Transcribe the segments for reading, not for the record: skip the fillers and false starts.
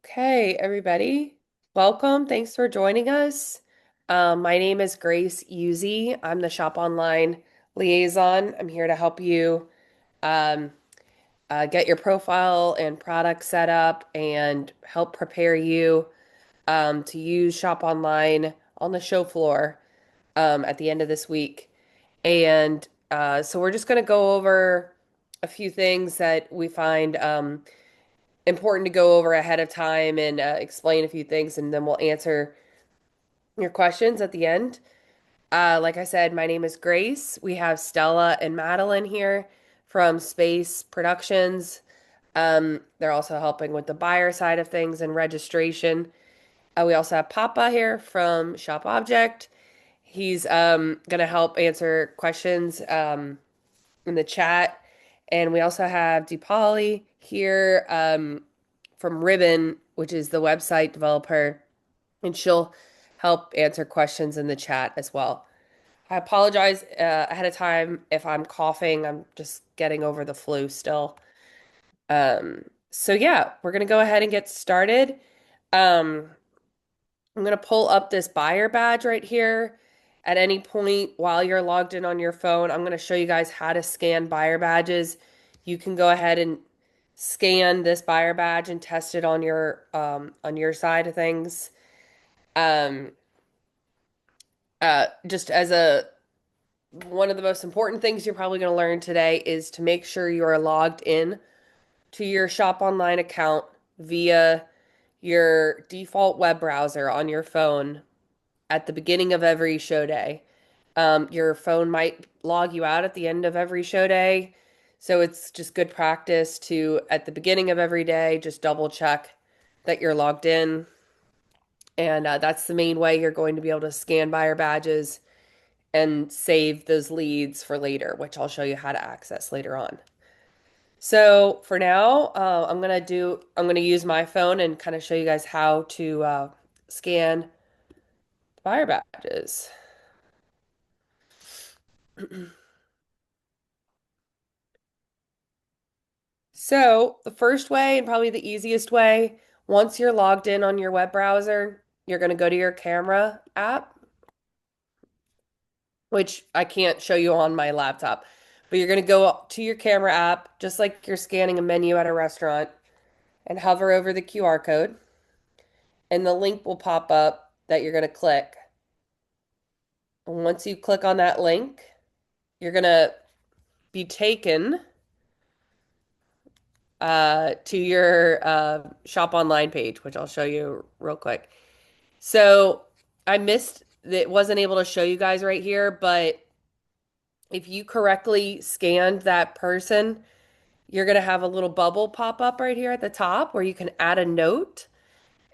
Okay, everybody, welcome. Thanks for joining us. My name is Grace Uzi. I'm the Shop Online liaison. I'm here to help you um, get your profile and product set up and help prepare you to use Shop Online on the show floor at the end of this week. And so we're just going to go over a few things that we find important to go over ahead of time and explain a few things, and then we'll answer your questions at the end. Like I said, my name is Grace. We have Stella and Madeline here from Space Productions. They're also helping with the buyer side of things and registration. We also have Papa here from Shop Object. He's going to help answer questions in the chat. And we also have Deepali here from Ribbon, which is the website developer, and she'll help answer questions in the chat as well. I apologize ahead of time if I'm coughing. I'm just getting over the flu still. So yeah, we're gonna go ahead and get started. Um, I'm gonna pull up this buyer badge right here. At any point while you're logged in on your phone, I'm gonna show you guys how to scan buyer badges. You can go ahead and scan this buyer badge and test it on your side of things. Um, just as a one of the most important things you're probably going to learn today is to make sure you are logged in to your Shop Online account via your default web browser on your phone at the beginning of every show day. Your phone might log you out at the end of every show day. So it's just good practice to, at the beginning of every day, just double check that you're logged in. And that's the main way you're going to be able to scan buyer badges and save those leads for later, which I'll show you how to access later on. So for now, I'm gonna use my phone and kind of show you guys how to scan buyer badges. So the first way and probably the easiest way, once you're logged in on your web browser, you're gonna go to your camera app, which I can't show you on my laptop, but you're gonna go to your camera app, just like you're scanning a menu at a restaurant, and hover over the QR code, and the link will pop up that you're going to click. And once you click on that link, you're going to be taken to your shop online page, which I'll show you real quick. So I missed that, wasn't able to show you guys right here, but if you correctly scanned that person, you're going to have a little bubble pop up right here at the top where you can add a note.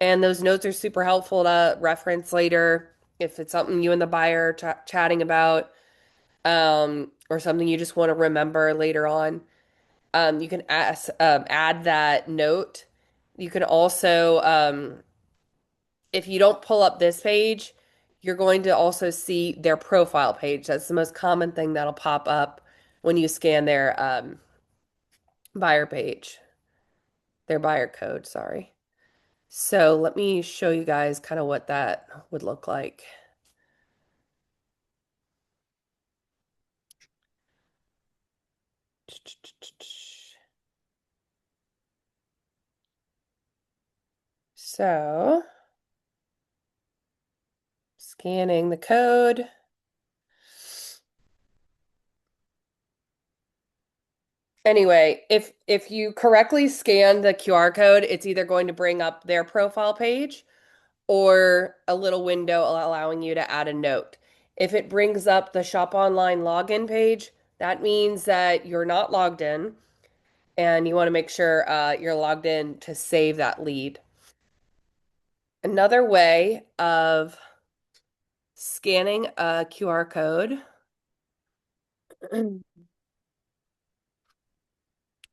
And those notes are super helpful to reference later if it's something you and the buyer are chatting about, or something you just want to remember later on. You can add that note. You can also, if you don't pull up this page, you're going to also see their profile page. That's the most common thing that'll pop up when you scan their buyer page, their buyer code, sorry. So let me show you guys kind of what that would look like. So, scanning the code. Anyway, if you correctly scan the QR code, it's either going to bring up their profile page or a little window allowing you to add a note. If it brings up the Shop Online login page, that means that you're not logged in and you want to make sure you're logged in to save that lead. Another way of scanning a QR code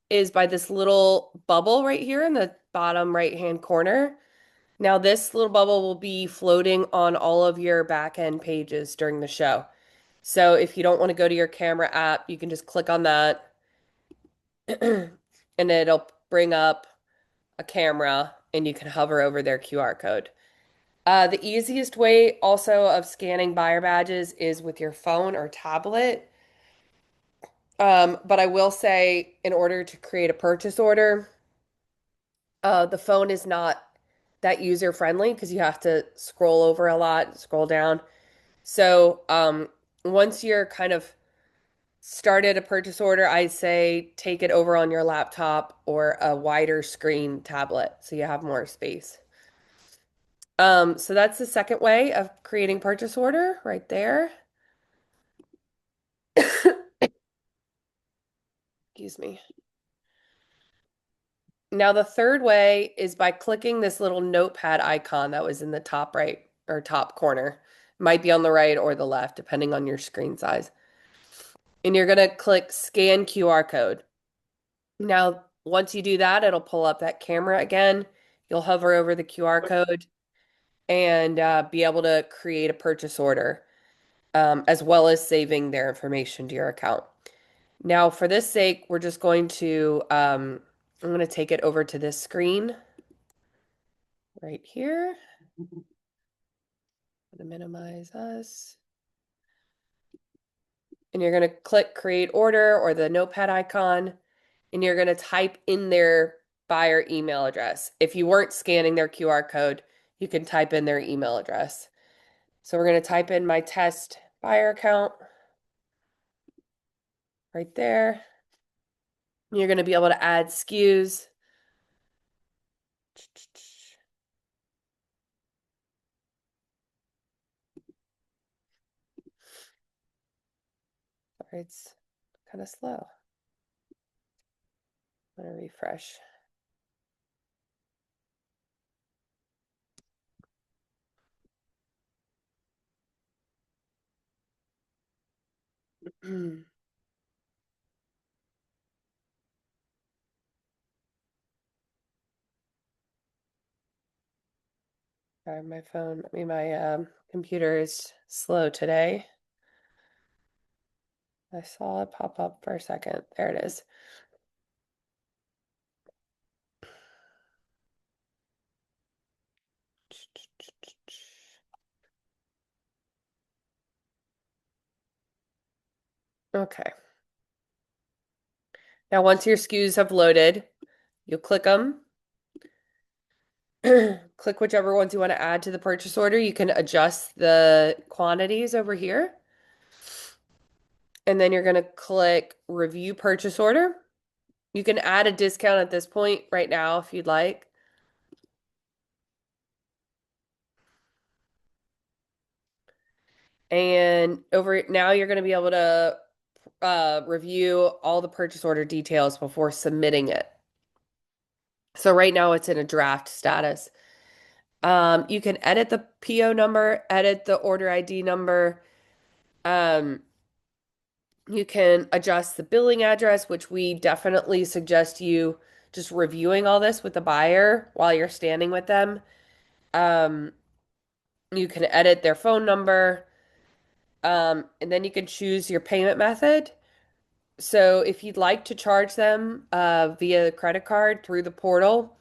is by this little bubble right here in the bottom right-hand corner. Now, this little bubble will be floating on all of your back end pages during the show. So if you don't want to go to your camera app, you can just click on that and it'll bring up a camera. and you can hover over their QR code. The easiest way also of scanning buyer badges is with your phone or tablet. But I will say, in order to create a purchase order, the phone is not that user friendly because you have to scroll over a lot, scroll down. So, once you're kind of started a purchase order, I say take it over on your laptop or a wider screen tablet so you have more space. So that's the second way of creating purchase order right there. Excuse me. Now the third way is by clicking this little notepad icon that was in the top right or top corner. Might be on the right or the left, depending on your screen size. And you're gonna click scan QR code. Now, once you do that, it'll pull up that camera again. You'll hover over the QR code and be able to create a purchase order, as well as saving their information to your account. Now, for this sake, we're just going to, I'm going to take it over to this screen right here. I'm going to minimize us. And you're going to click create order or the notepad icon, and you're going to type in their buyer email address. If you weren't scanning their QR code, you can type in their email address. So we're going to type in my test buyer account right there. You're going to be able to add SKUs. Sorry, it's kind of slow. I'm going to refresh. Sorry, my phone, I mean, my computer is slow today. I saw it pop up for a second. There it is. Okay. Now, once your SKUs have loaded, you'll click them. Click whichever ones you want to add to the purchase order. You can adjust the quantities over here. And then you're going to click review purchase order. You can add a discount at this point right now if you'd like. And over now, you're going to be able to review all the purchase order details before submitting it. So right now it's in a draft status. You can edit the PO number, edit the order ID number. You can adjust the billing address, which we definitely suggest you just reviewing all this with the buyer while you're standing with them. Um, you can edit their phone number, and then you can choose your payment method. So if you'd like to charge them via the credit card through the portal,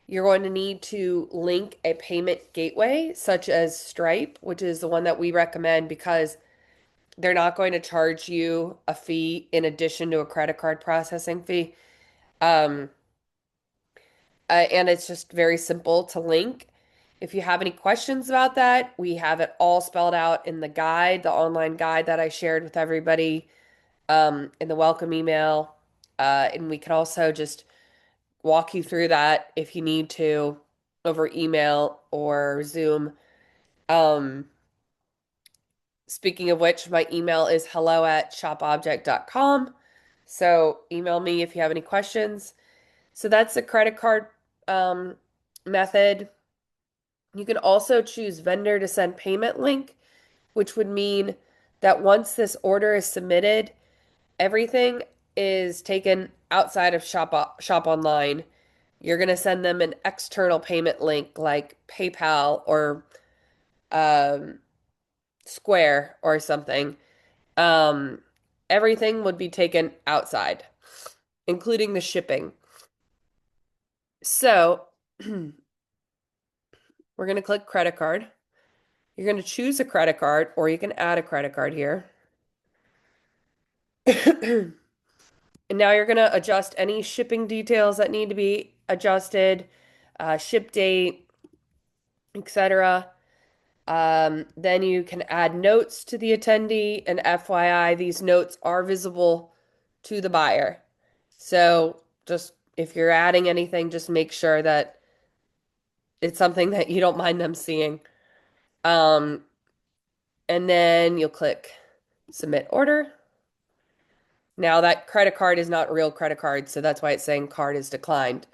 you're going to need to link a payment gateway, such as Stripe, which is the one that we recommend because they're not going to charge you a fee in addition to a credit card processing fee. Um, and it's just very simple to link. If you have any questions about that, we have it all spelled out in the guide, the online guide that I shared with everybody in the welcome email. And we can also just walk you through that if you need to over email or Zoom. Um, Speaking of which, my email is hello@shopobject.com. So email me if you have any questions. So that's the credit card um, method. You can also choose vendor to send payment link, which would mean that once this order is submitted, everything is taken outside of Shop Online. You're going to send them an external payment link like PayPal or um, Square or something. Um, Everything would be taken outside, including the shipping. So, We're going to click credit card. You're going to choose a credit card or you can add a credit card here. And now you're going to adjust any shipping details that need to be adjusted, ship date, etc. Then you can add notes to the attendee, and FYI, these notes are visible to the buyer. So just if you're adding anything, just make sure that it's something that you don't mind them seeing. Um, and then you'll click submit order. Now that credit card is not a real credit card, so that's why it's saying card is declined.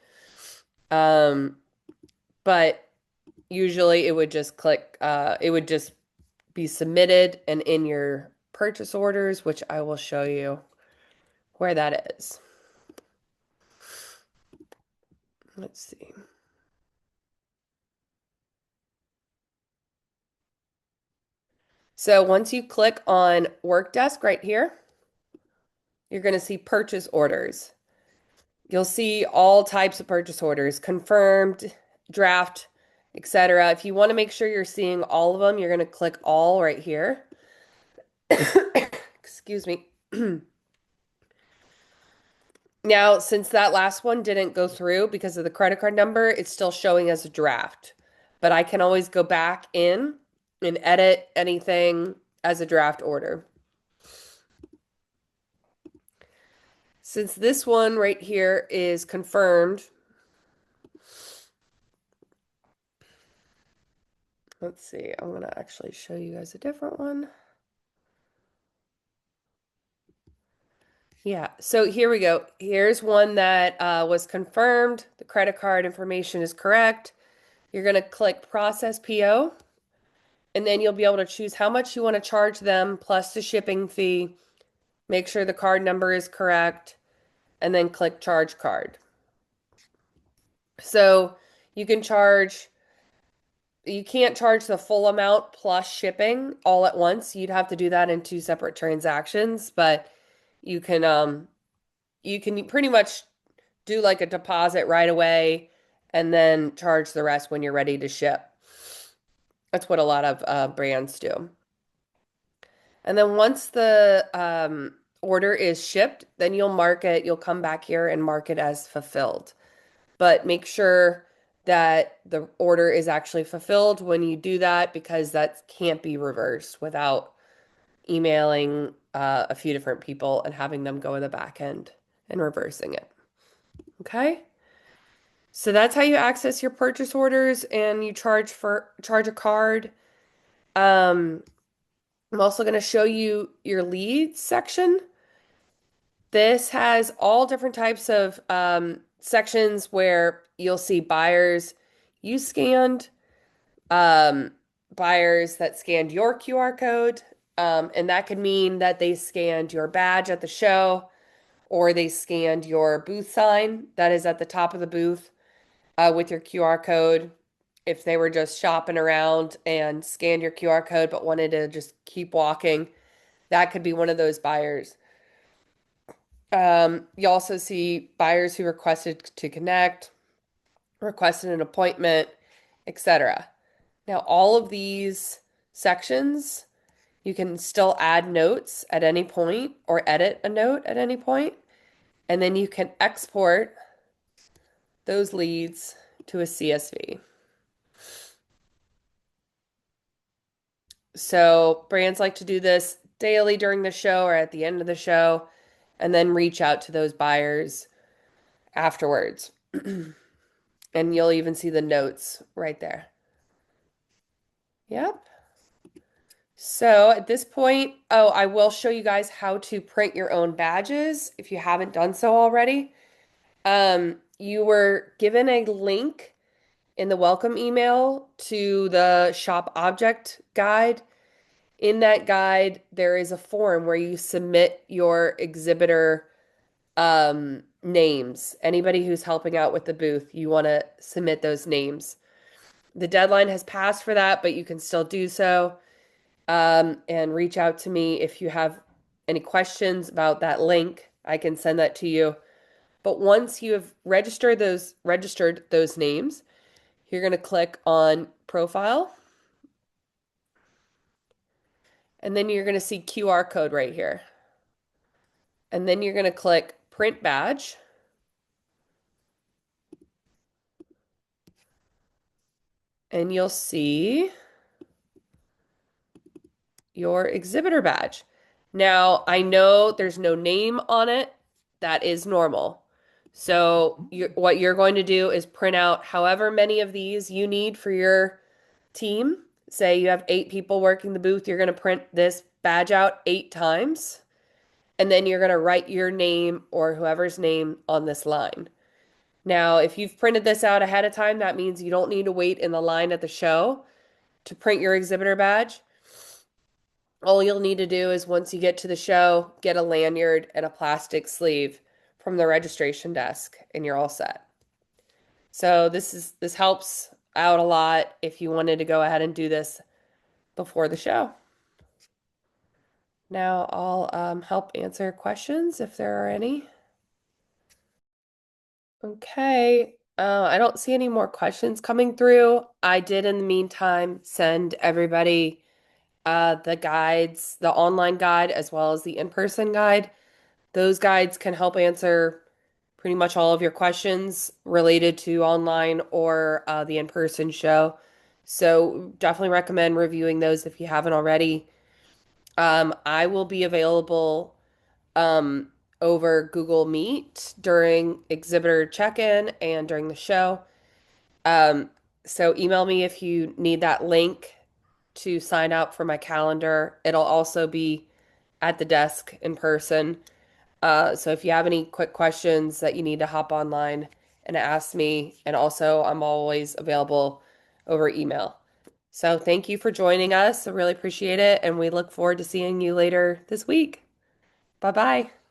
Um, but usually it would just it would just be submitted and in your purchase orders, which I will show you where that is. Let's see. So once you click on work desk right here, you're going to see purchase orders. You'll see all types of purchase orders, confirmed, draft, etc. If you want to make sure you're seeing all of them, you're going to click all right here. Excuse me. Now, since that last one didn't go through because of the credit card number, it's still showing as a draft. But I can always go back in and edit anything as a draft order. Since this one right here is confirmed, let's see, I'm going to actually show you guys a different one. Yeah, so here we go. Here's one that was confirmed. The credit card information is correct. You're going to click process PO, and then you'll be able to choose how much you want to charge them plus the shipping fee. Make sure the card number is correct, and then click charge card. So you can charge, you can't charge the full amount plus shipping all at once. You'd have to do that in two separate transactions, but you can pretty much do like a deposit right away and then charge the rest when you're ready to ship. That's what a lot of brands do. And then once the order is shipped, then you'll come back here and mark it as fulfilled. But make sure that the order is actually fulfilled when you do that because that can't be reversed without emailing a few different people and having them go in the back end and reversing it. Okay? So that's how you access your purchase orders and you charge a card. I'm also going to show you your leads section. This has all different types of sections where you'll see buyers you scanned, buyers that scanned your QR code, and that could mean that they scanned your badge at the show or they scanned your booth sign that is at the top of the booth with your QR code. If they were just shopping around and scanned your QR code but wanted to just keep walking, that could be one of those buyers. You also see buyers who requested to connect, requested an appointment, etc. Now, all of these sections, you can still add notes at any point or edit a note at any point, and then you can export those leads to a CSV. So brands like to do this daily during the show or at the end of the show, and then reach out to those buyers afterwards. And you'll even see the notes right there. Yep. So at this point, oh, I will show you guys how to print your own badges if you haven't done so already. You were given a link in the welcome email to the shop object guide. In that guide, there is a form where you submit your exhibitor names. Anybody who's helping out with the booth, you want to submit those names. The deadline has passed for that, but you can still do so. And reach out to me if you have any questions about that link. I can send that to you. But once you have registered those names, You're going to click on profile, and then you're going to see QR code right here. And then you're going to click print badge, and you'll see your exhibitor badge. Now, I know there's no name on it. That is normal. So, what you're going to do is print out however many of these you need for your team. Say you have 8 people working the booth, you're going to print this badge out 8 times, and then you're going to write your name or whoever's name on this line. Now, if you've printed this out ahead of time, that means you don't need to wait in the line at the show to print your exhibitor badge. All you'll need to do is once you get to the show, get a lanyard and a plastic sleeve from the registration desk, and you're all set. So this helps out a lot if you wanted to go ahead and do this before the show. Now I'll help answer questions if there are any. Okay. I don't see any more questions coming through. I did, in the meantime, send everybody the guides, the online guide, as well as the in-person guide. Those guides can help answer pretty much all of your questions related to online or the in-person show. So definitely recommend reviewing those if you haven't already. I will be available um, over Google Meet during exhibitor check-in and during the show. Um, so email me if you need that link to sign up for my calendar. It'll also be at the desk in person. So if you have any quick questions that you need to hop online and ask me, and also I'm always available over email. So thank you for joining us. I really appreciate it, and we look forward to seeing you later this week. Bye bye.